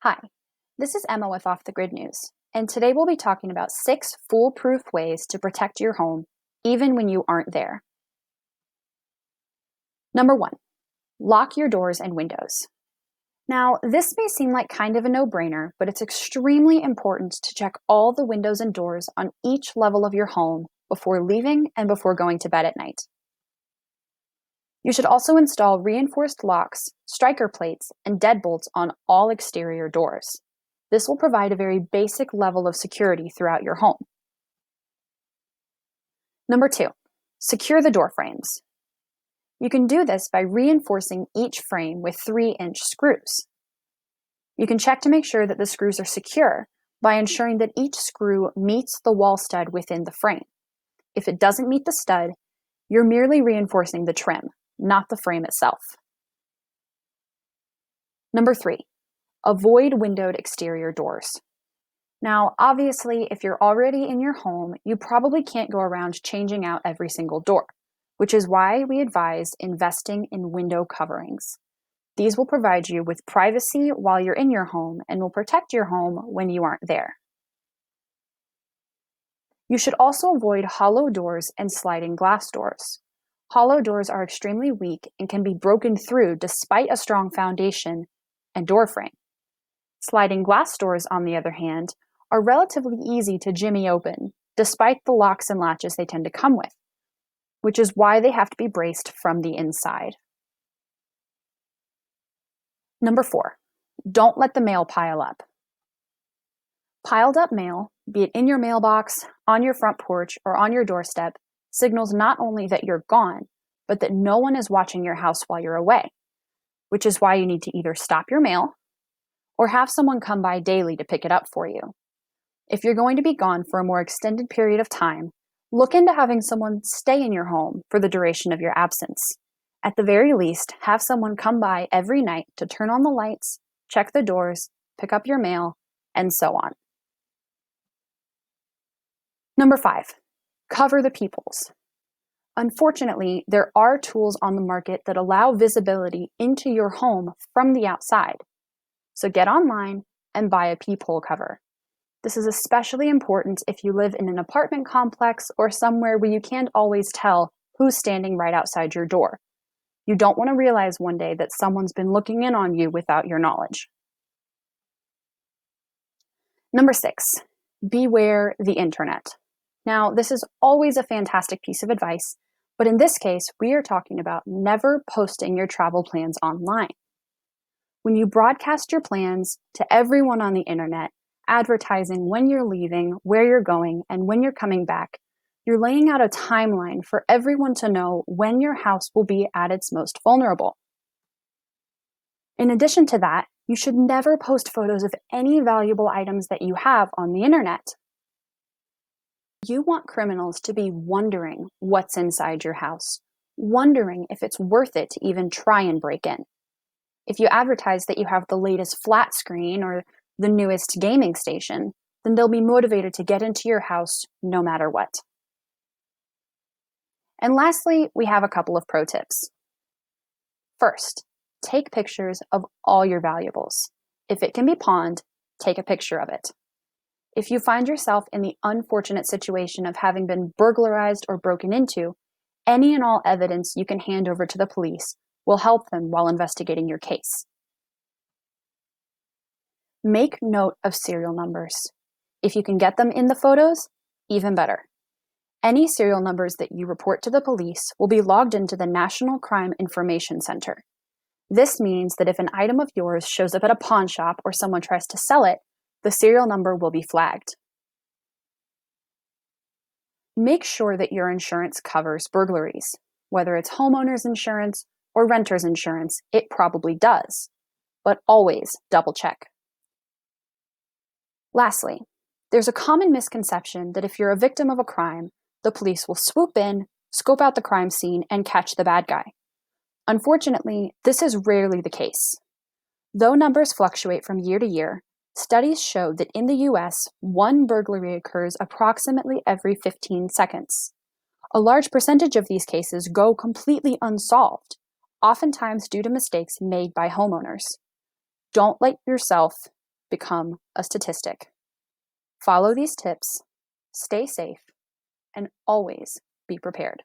Hi, this is Emma with Off the Grid News, and today we'll be talking about 6 foolproof ways to protect your home, even when you aren't there. Number 1, lock your doors and windows. Now, this may seem like kind of a no-brainer, but it's extremely important to check all the windows and doors on each level of your home before leaving and before going to bed at night. You should also install reinforced locks, striker plates, and deadbolts on all exterior doors. This will provide a very basic level of security throughout your home. Number 2, secure the door frames. You can do this by reinforcing each frame with 3-inch screws. You can check to make sure that the screws are secure by ensuring that each screw meets the wall stud within the frame. If it doesn't meet the stud, you're merely reinforcing the trim, not the frame itself. Number 3, avoid windowed exterior doors. Now, obviously, if you're already in your home, you probably can't go around changing out every single door, which is why we advise investing in window coverings. These will provide you with privacy while you're in your home and will protect your home when you aren't there. You should also avoid hollow doors and sliding glass doors. Hollow doors are extremely weak and can be broken through despite a strong foundation and door frame. Sliding glass doors, on the other hand, are relatively easy to jimmy open, despite the locks and latches they tend to come with, which is why they have to be braced from the inside. Number 4, don't let the mail pile up. Piled up mail, be it in your mailbox, on your front porch, or on your doorstep, signals not only that you're gone, but that no one is watching your house while you're away, which is why you need to either stop your mail or have someone come by daily to pick it up for you. If you're going to be gone for a more extended period of time, look into having someone stay in your home for the duration of your absence. At the very least, have someone come by every night to turn on the lights, check the doors, pick up your mail, and so on. Number 5, cover the peepholes. Unfortunately, there are tools on the market that allow visibility into your home from the outside. So get online and buy a peephole cover. This is especially important if you live in an apartment complex or somewhere where you can't always tell who's standing right outside your door. You don't want to realize one day that someone's been looking in on you without your knowledge. Number 6, beware the internet. Now, this is always a fantastic piece of advice, but in this case, we are talking about never posting your travel plans online. When you broadcast your plans to everyone on the internet, advertising when you're leaving, where you're going, and when you're coming back, you're laying out a timeline for everyone to know when your house will be at its most vulnerable. In addition to that, you should never post photos of any valuable items that you have on the internet. You want criminals to be wondering what's inside your house, wondering if it's worth it to even try and break in. If you advertise that you have the latest flat screen or the newest gaming station, then they'll be motivated to get into your house no matter what. And lastly, we have a couple of pro tips. First, take pictures of all your valuables. If it can be pawned, take a picture of it. If you find yourself in the unfortunate situation of having been burglarized or broken into, any and all evidence you can hand over to the police will help them while investigating your case. Make note of serial numbers. If you can get them in the photos, even better. Any serial numbers that you report to the police will be logged into the National Crime Information Center. This means that if an item of yours shows up at a pawn shop or someone tries to sell it, the serial number will be flagged. Make sure that your insurance covers burglaries. Whether it's homeowner's insurance or renter's insurance, it probably does. But always double check. Lastly, there's a common misconception that if you're a victim of a crime, the police will swoop in, scope out the crime scene, and catch the bad guy. Unfortunately, this is rarely the case. Though numbers fluctuate from year to year, studies show that in the US, one burglary occurs approximately every 15 seconds. A large percentage of these cases go completely unsolved, oftentimes due to mistakes made by homeowners. Don't let yourself become a statistic. Follow these tips, stay safe, and always be prepared.